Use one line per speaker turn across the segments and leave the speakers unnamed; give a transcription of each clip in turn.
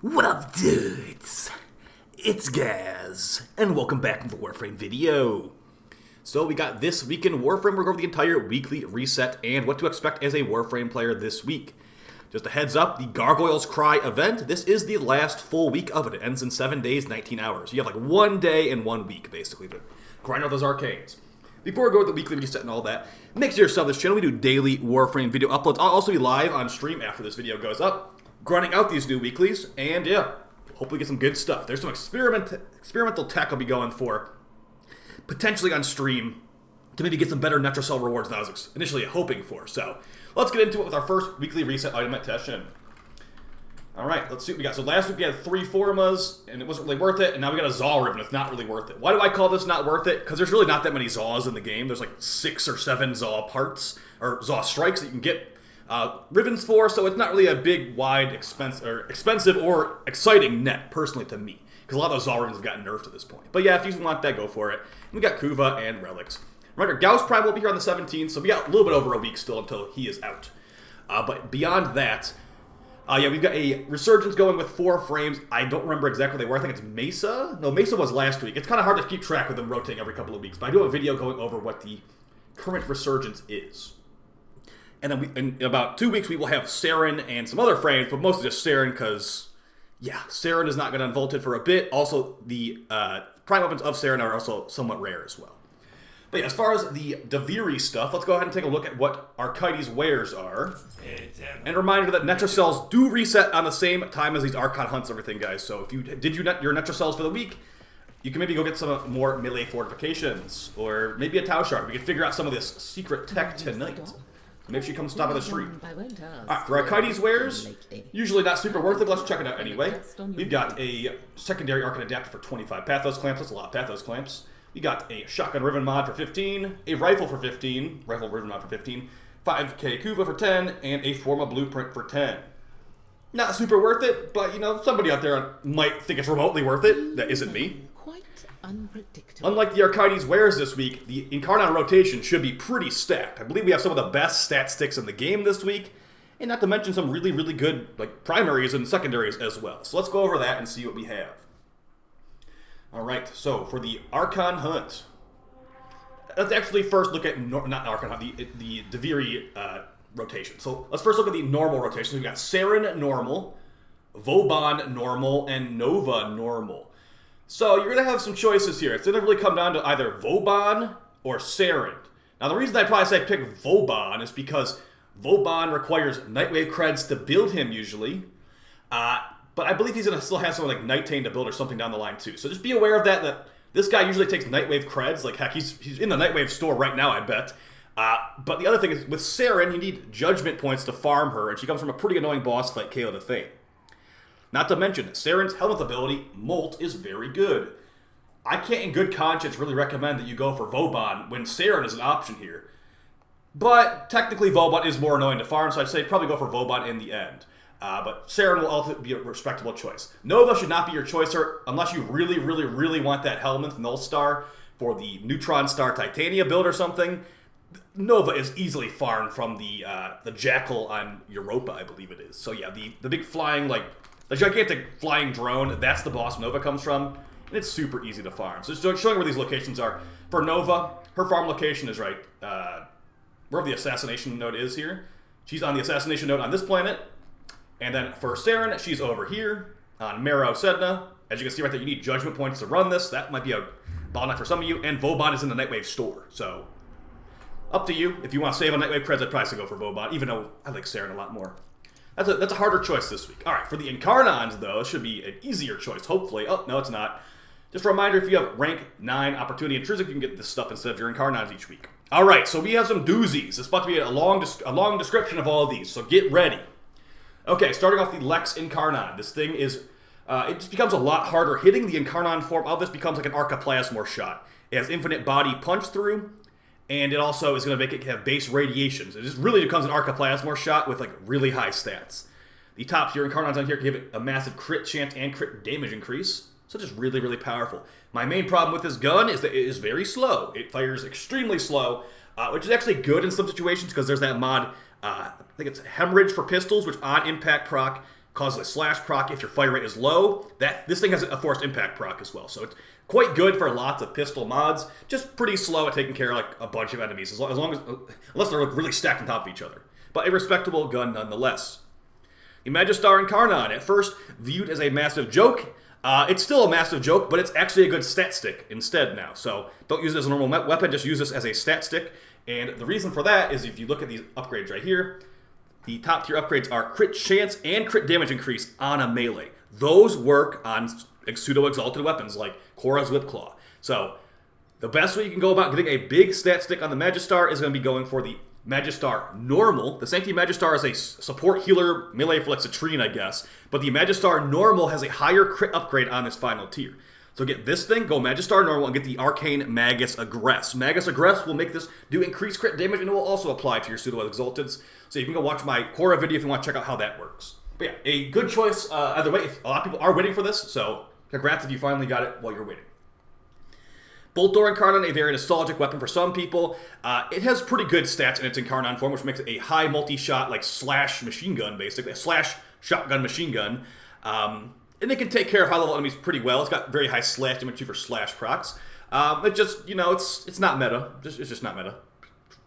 What up, dudes? It's Gaz, and welcome back to the Warframe video. So we got this week in Warframe. We're going over the entire weekly reset and what to expect as a Warframe player this week. Just a heads up, the Gargoyles Cry event, this is the last full week of it. It ends in 7 days, 19 hours. You have like 1 day and 1 week, basically, to grind out those arcanes. Before we go with the weekly reset and all that, make sure you sub this channel. We do daily Warframe video uploads. I'll also be live on stream after this video goes up, grinding out these new weeklies, and yeah, hopefully get some good stuff. There's some experimental tech I'll be going for, potentially on stream, to maybe get some better Netrocell rewards than I was initially hoping for. So, let's get into it with our first weekly reset item at Teshin. Alright, let's see what we got. So last week we had 3 Formas, and it wasn't really worth it, and now we got a Zaw Ribbon, it's not really worth it. Why do I call this not worth it? Because there's really not that many Zaws in the game. There's like 6 or 7 Zaw parts, or Zaw strikes that you can get ribbons for, so it's not really a big, wide, expensive or exciting net, personally, to me. Because a lot of those Zaw ribbons have gotten nerfed at this point. But yeah, if you want that, go for it. And we got Kuva and Relics. Remember, Gauss Prime will be here on the 17th, so we got a little bit over a week still until he is out. But beyond that, yeah, we've got a Resurgence going with 4 frames. I don't remember exactly what they were. I think it's Mesa? No, Mesa was last week. It's kind of hard to keep track with them rotating every couple of weeks, but I do have a video going over what the current Resurgence is. And then in about 2 weeks, we will have Saren and some other frames, but mostly just Saren because, yeah, Saren is not going to unvolted for a bit. Also, the prime weapons of Saren are also somewhat rare as well. But yeah, as far as the Daviri stuff, let's go ahead and take a look at what Archides wares are. And a reminder that Netrocells do reset on the same time as these Archon Hunts and everything, guys. So if you did your Netrocells for the week, you can maybe go get some more melee fortifications, or maybe a Tau Shard. We can figure out some of this secret tech tonight. Make sure you come stop by the stream. Alright, for Archides wares, usually not super worth it, but let's check it out anyway. We've got a secondary Arcane Adapter for 25 Pathos Clamps. That's a lot of Pathos Clamps. We got a Shotgun Ribbon mod for 15, a Rifle for 15, Rifle Ribbon mod for 15, 5k Kuva for 10, and a Forma Blueprint for 10. Not super worth it, but you know, somebody out there might think it's remotely worth it. That isn't me. Unpredictable. Unlike the Archides wares this week, the Incaron Rotation should be pretty stacked. I believe we have some of the best stat sticks in the game this week, and not to mention some really, really good like primaries and secondaries as well. So let's go over that and see what we have. Alright, so for the Archon Hunt, let's actually first look at, not Archon Hunt, the Daviri rotation. So let's first look at the normal rotation. We've got Saren normal, Vauban normal, and Nova normal. So you're going to have some choices here. It's going to really come down to either Vauban or Saren. Now the reason I probably say pick Vauban is because Vauban requires Nightwave creds to build him usually. But I believe he's going to still have something like Nighttane to build or something down the line too. So just be aware of that this guy usually takes Nightwave creds. Like heck, he's in the Nightwave store right now, I bet. But the other thing is, with Saren, you need Judgment points to farm her, and she comes from a pretty annoying boss fight, Kayla the Thane. Not to mention, Saren's Helmet ability, Molt, is very good. I can't in good conscience really recommend that you go for Vauban when Saren is an option here. But technically Vauban is more annoying to farm, so I'd say probably go for Vauban in the end. But Saren will also be a respectable choice. Nova should not be your choice here unless you really, really, really want that Helminth Null Star for the Neutron Star Titania build or something. Nova is easily farmed from the Jackal on Europa, I believe it is. So yeah, the big flying, like, the gigantic flying drone, that's the boss Nova comes from, and it's super easy to farm. So just showing where these locations are. For Nova, her farm location is right wherever the assassination node is here. She's on the assassination node on this planet. And then for Saren, she's over here on Marrow Sedna. As you can see right there, you need Judgment points to run this. That might be a bottleneck for some of you. And Vauban is in the Nightwave store. So, up to you. If you want to save on Nightwave creds, I'd probably say go for Vauban, even though I like Saren a lot more. That's a harder choice this week. Alright, for the Incarnons, though, it should be an easier choice, hopefully. Oh, no, it's not. Just a reminder, if you have rank 9 Opportunity Intrinsic, you can get this stuff instead of your Incarnons each week. Alright, so we have some doozies. It's about to be a long description of all of these, so get ready. Okay, starting off the Lex Incarnon. This thing is, it just becomes a lot harder hitting. The Incarnon form of this becomes like an Archoplasmor shot. It has infinite body punch through, and it also is going to make it have base radiations. It just really becomes an Archoplasmor shot with like really high stats. The top tier Incarnons on here can give it a massive crit chance and crit damage increase. So just really, really powerful. My main problem with this gun is that it is very slow. It fires extremely slow, which is actually good in some situations because there's that mod, I think it's Hemorrhage for pistols, which on impact proc causes a slash proc if your fire rate is low. This thing has a forced impact proc as well, so it's quite good for lots of pistol mods. Just pretty slow at taking care of like a bunch of enemies, unless they're really stacked on top of each other. But a respectable gun nonetheless. The Magistar Incarnon, at first viewed as a massive joke. It's still a massive joke, but it's actually a good stat stick instead now. So don't use it as a normal weapon, just use this as a stat stick. And the reason for that is if you look at these upgrades right here, the top tier upgrades are crit chance and crit damage increase on a melee. Those work on pseudo-exalted weapons like Korra's Whipclaw. So the best way you can go about getting a big stat stick on the Magistar is going to be going for the Magistar Normal. The Sancti Magistar is a support healer melee for like Citrine, I guess. But the Magistar Normal has a higher crit upgrade on this final tier. So get this thing, go Magistar Normal, and get the Arcane Magus Aggress. Magus Aggress will make this do increased crit damage, and it will also apply to your pseudo-exalteds. So you can go watch my Korra video if you want to check out how that works. But yeah, a good choice either way. A lot of people are waiting for this, so congrats if you finally got it while you're waiting. Boltor Incarnon, a very nostalgic weapon for some people. It has pretty good stats in its Incarnon form, which makes it a high multi-shot, like slash machine gun, basically. A slash shotgun machine gun. And it can take care of high-level enemies pretty well. It's got very high slash damage too for slash procs. It just, it's not meta. It's just not meta,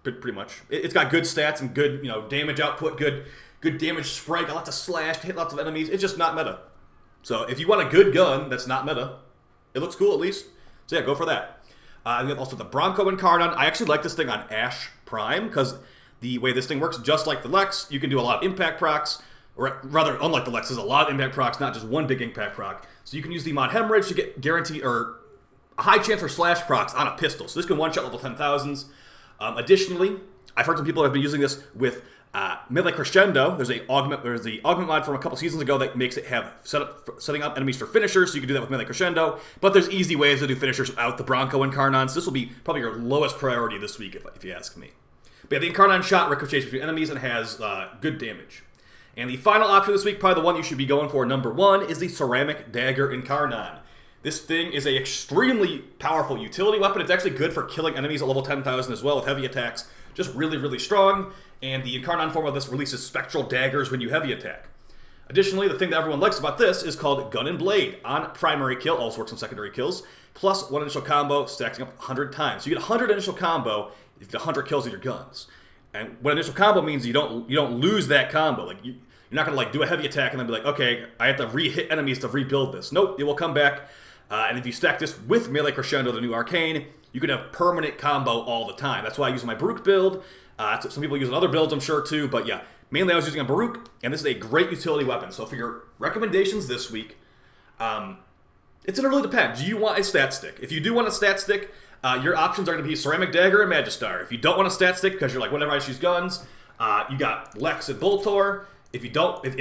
pretty much. It's got good stats and good, damage output, good damage spray, got lots of slash, hit lots of enemies. It's just not meta. So if you want a good gun that's not meta, it looks cool at least. So yeah, go for that. We have also the Bronco Incarnon. I actually like this thing on Ash Prime because the way this thing works, just like the Lex, you can do a lot of impact procs. Or rather, unlike the Lex, there's a lot of impact procs, not just one big impact proc. So you can use the mod Hemorrhage to get guaranteed, or a high chance for slash procs on a pistol. So this can one-shot level 10,000s. Additionally, I've heard some people have been using this with Melee Crescendo. There's the augment mod from a couple seasons ago that makes it have setting up enemies for finishers, so you can do that with Melee Crescendo. But there's easy ways to do finishers without the Bronco Incarnon, so this will be probably your lowest priority this week, if you ask me. But yeah, the Incarnon shot ricochets between enemies and has good damage. And the final option this week, probably the one you should be going for, number one, is the Ceramic Dagger Incarnon. This thing is an extremely powerful utility weapon. It's actually good for killing enemies at level 10,000 as well with heavy attacks. Just really, really strong. And the Incarnon form of this releases spectral daggers when you heavy attack. Additionally, the thing that everyone likes about this is called Gun and Blade. On primary kill, also works on secondary kills, plus one initial combo, stacking up 100 times. So you get 100 initial combo if you get 100 kills with your guns. And what initial combo means, you don't lose that combo. Like you're not going to do a heavy attack and then be like, okay, I have to re-hit enemies to rebuild this. Nope, it will come back. And if you stack this with Melee Crescendo, the new Arcane, you can have permanent combo all the time. That's why I use my Baruch build. Some people use other builds, I'm sure, too. But yeah, mainly I was using a Baruch, and this is a great utility weapon. So for your recommendations this week, it's going to really depend. Do you want a stat stick? If you do want a stat stick, your options are going to be Ceramic Dagger and Magistar. If you don't want a stat stick because you're like, whatever, I just use guns, you got Lex and Boltor. If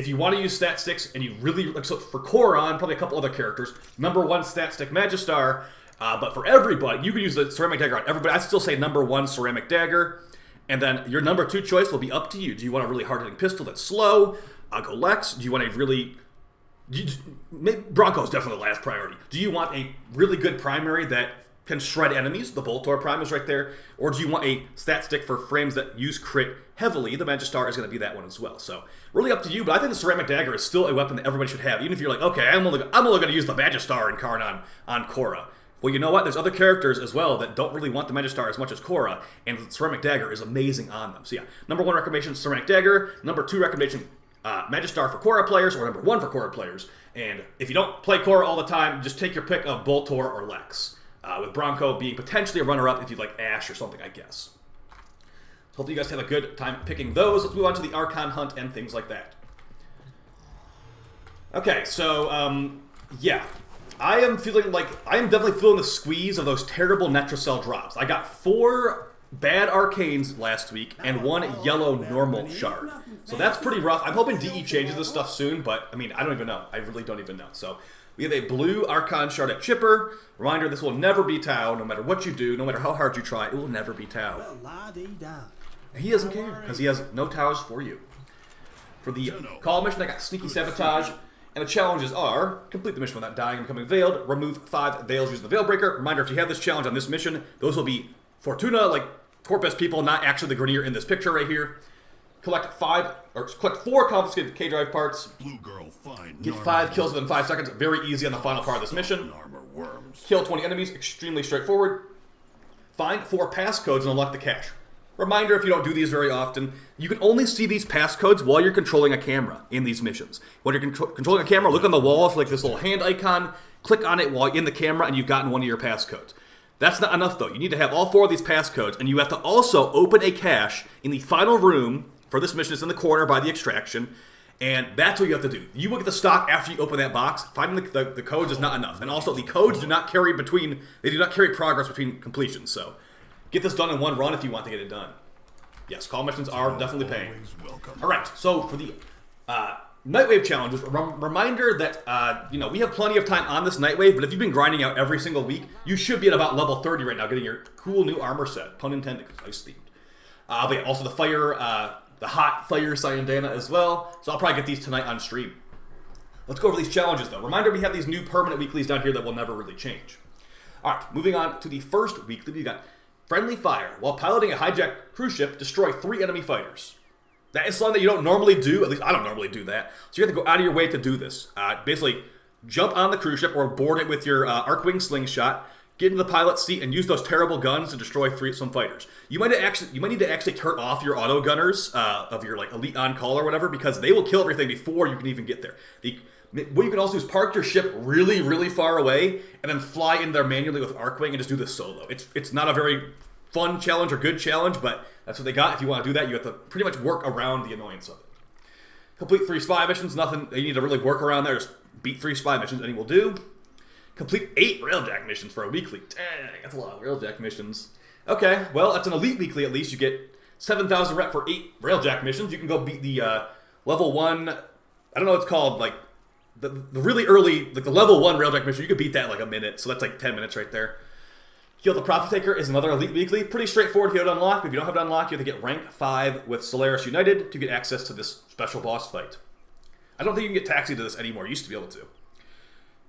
you want to use stat sticks and you really like, so for Koron, probably a couple other characters, number one stat stick Magistar. But for everybody, you can use the Ceramic Dagger on everybody. I'd still say number one Ceramic Dagger. And then your number two choice will be up to you. Do you want a really hard-hitting pistol that's slow? I'll go Lex. Do you want a really... Bronco's definitely the last priority. Do you want a really good primary that can shred enemies? The Boltor Prime is right there. Or do you want a stat stick for frames that use crit heavily? The Magistar is going to be that one as well. So really up to you, but I think the Ceramic Dagger is still a weapon that everybody should have. Even if you're like, okay, I'm only going to use the Magistar Incarnon on Korra. Well, you know what? There's other characters as well that don't really want the Magistar as much as Korra, and the Ceramic Dagger is amazing on them. So yeah, number one recommendation, Ceramic Dagger. Number two recommendation, Magistar for Korra players, or number one for Korra players. And if you don't play Korra all the time, just take your pick of Boltor or Lex, with Bronco being potentially a runner-up if you like Ash or something, I guess. So hopefully you guys have a good time picking those. Let's move on to the Archon Hunt and things like that. Okay, so, yeah. I am definitely feeling the squeeze of those terrible Netrocell drops. I got 4 bad Arcanes last week and 1 yellow normal shard. So that's pretty rough. I'm hoping DE changes this stuff soon, but I mean, I don't even know. I really don't even know. So we have a blue Archon shard at Chipper. Reminder, this will never be Tau. No matter what you do, no matter how hard you try, it will never be Tau. And he doesn't care, because he has no Taus for you. For the call mission, I got Sneaky Sabotage. And the challenges are, complete the mission without dying and becoming veiled, remove 5 veils using the Veil Breaker. Reminder, if you have this challenge on this mission, those will be Fortuna, like Corpus people, not actually the Grineer in this picture right here. collect collect 4 confiscated K-Drive parts.
Blue girl, find
Get 5 kills within 5 seconds. Very easy on the final part of this mission.
armor worms.
Kill 20 enemies. Extremely straightforward. Find 4 passcodes and unlock the cache. Reminder, if you don't do these very often, you can only see these passcodes while you're controlling a camera in these missions. When you're controlling a camera, look on the wall for like this little hand icon, click on it while in the camera, and you've gotten one of your passcodes. That's not enough, though. You need to have all 4 of these passcodes, and you have to also open a cache in the final room for this mission. It's in the corner by the extraction, and that's what you have to do. You will get the stock after you open that box. Finding the codes is not enough. And also, the codes do not carry progress between completions, so get this done in one run if you want to get it done. Yes, call missions are definitely paying. Alright, so for the Nightwave Challenges, reminder that, we have plenty of time on this Nightwave, but if you've been grinding out every single week, you should be at about level 30 right now, getting your cool new armor set. Pun intended, because ice themed. But yeah, also the hot fire Cyandana as well, so I'll probably get these tonight on stream. Let's go over these challenges, though. Reminder, we have these new permanent weeklies down here that will never really change. Alright, moving on to the first weekly, we got Friendly Fire. While piloting a hijacked cruise ship, destroy 3 enemy fighters. That is something that you don't normally do. At least I don't normally do that. So you have to go out of your way to do this. Basically, jump on the cruise ship or board it with your Archwing slingshot, get into the pilot's seat, and use those terrible guns to destroy some fighters. You might need to actually turn off your auto gunners of your like elite on call or whatever, because they will kill everything before you can even get there. What you can also do is park your ship really, really far away and then fly in there manually with Archwing and just do this solo. It's not a very fun challenge or good challenge, but that's what they got. If you want to do that, you have to pretty much work around the annoyance of it. Complete 3 spy missions. Nothing you need to really work around there. Just beat 3 spy missions. Any will do. Complete 8 railjack missions for a weekly. Dang, that's a lot of railjack missions. Okay, well, that's an elite weekly at least. You get 7,000 rep for 8 railjack missions. You can go beat the level 1, I don't know what it's called, like the really early, like the level 1 railjack mission. You could beat that in like a minute, so that's like 10 minutes right there. Kill the Profit Taker is another elite weekly. Pretty straightforward to unlock. If you don't have it unlocked, you have to get rank 5 with Solaris United to get access to this special boss fight. I don't think you can get taxied to this anymore. You used to be able to.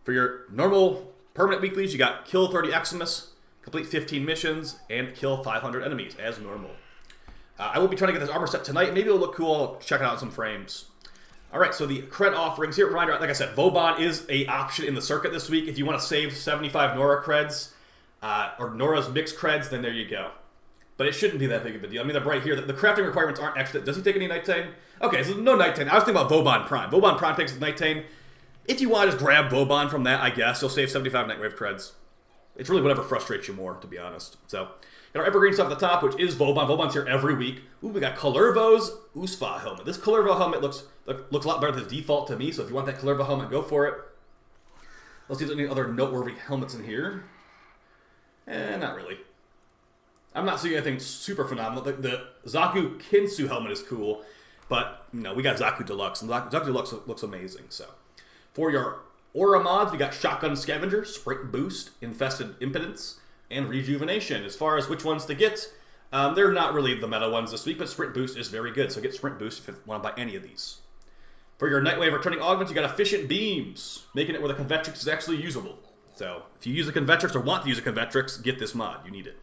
For your normal permanent weeklies, you got kill 30 Eximus, complete 15 missions, and kill 500 enemies as normal. I will be trying to get this armor set tonight. Maybe it'll look cool. I'll check it out in some frames. Alright, so the cred offerings here. Reminder, like I said, Vauban is an option in the circuit this week. If you want to save 75 Nora creds, or Nora's mixed creds, then there you go. But it shouldn't be that big of a deal. I mean, they're right here. The crafting requirements aren't extra. Does he take any Nighttane? Okay, so no Nighttane. I was thinking about Vauban Prime. Vauban Prime takes the Nighttane. If you want to just grab Vauban from that, I guess, you'll save 75 Nightwave creds. It's really whatever frustrates you more, to be honest. So, got our evergreen stuff at the top, which is Vauban. Vauban's here every week. Ooh, we got Kalervo's Usfa helmet. This Kalervo helmet looks a lot better than his default to me, so if you want that Kalervo helmet, go for it. Let's see if there's any other noteworthy helmets in here. Not really. I'm not seeing anything super phenomenal. The Zaku Kinsu helmet is cool, but, we got Zaku Deluxe, and Zaku Deluxe looks amazing, so. For your Aura mods, we got Shotgun Scavenger, Sprint Boost, Infested Impotence, and Rejuvenation. As far as which ones to get, they're not really the meta ones this week, but Sprint Boost is very good, so get Sprint Boost if you want to buy any of these. For your Nightwave Returning Augments, you got Efficient Beams, making it where the Convectrix is actually usable. So, if you use a Convectrix or want to use a Convectrix, get this mod. You need it.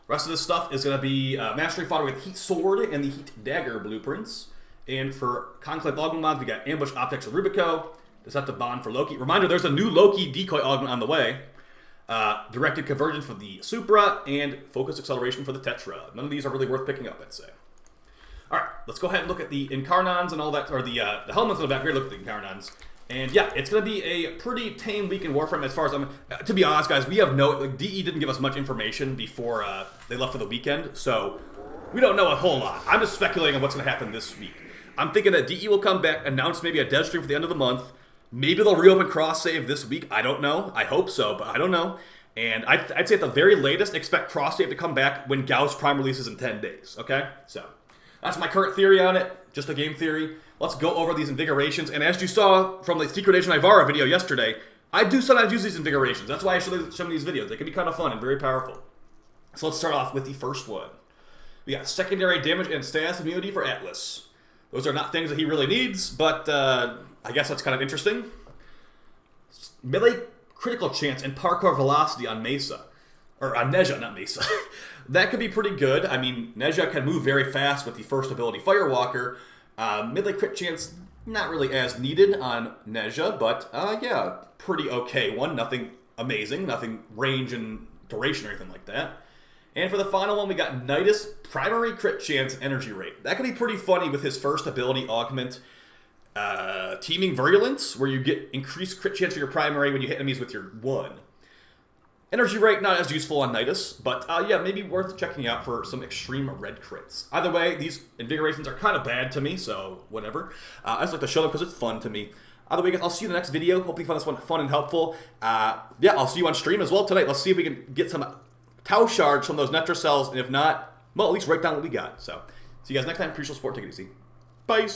The rest of this stuff is going to be Mastery Fodder with Heat Sword and the Heat Dagger blueprints. And for Conclave Augment mods, we got Ambush Optics of Rubico, Deceptive Bond for Loki. Reminder, there's a new Loki decoy augment on the way. Directed Convergence for the Supra, and Focus Acceleration for the Tetra. None of these are really worth picking up, I'd say. Alright, let's go ahead and look at the Incarnons and all that, or the helmets on the back here. Look at the Incarnons. And yeah, it's going to be a pretty tame week in Warframe as far as to be honest, guys, we have DE didn't give us much information before they left for the weekend, so we don't know a whole lot. I'm just speculating on what's going to happen this week. I'm thinking that DE will come back, announce maybe a dev stream for the end of the month. Maybe they'll reopen cross-save this week. I don't know. I hope so, but I don't know. And I'd say at the very latest, expect cross-save to come back when Gauss Prime releases in 10 days, okay? So, that's my current theory on it. Just a game theory. Let's go over these invigorations. And as you saw from the Secret Agent Ivara video yesterday, I do sometimes use these invigorations. That's why I show them these videos. They can be kind of fun and very powerful. So let's start off with the first one. We got secondary damage and status immunity for Atlas. Those are not things that he really needs, but I guess that's kind of interesting. Melee critical chance and parkour velocity on Mesa. or Nezha, not Mesa. That could be pretty good. I mean, Nezha can move very fast with the first ability, Firewalker. Mid-lane crit chance, not really as needed on Nezha, but yeah, pretty okay one. Nothing amazing, nothing range and duration or anything like that. And for the final one, we got Nidus, primary crit chance, energy rate. That could be pretty funny with his first ability, Augment. Teaming Virulence, where you get increased crit chance for your primary when you hit enemies with your 1. Energy rate, not as useful on Nidus, but yeah, maybe worth checking out for some extreme red crits. Either way, these Invigorations are kind of bad to me, so whatever. I just like to show them because it's fun to me. Either way, guys, I'll see you in the next video. Hopefully you found this one fun and helpful. Yeah, I'll see you on stream as well tonight. Let's see if we can get some Tau Shards from those Netra cells, and if not, well, at least write down what we got. So, see you guys next time. Appreciate the support. Take it easy. Bye.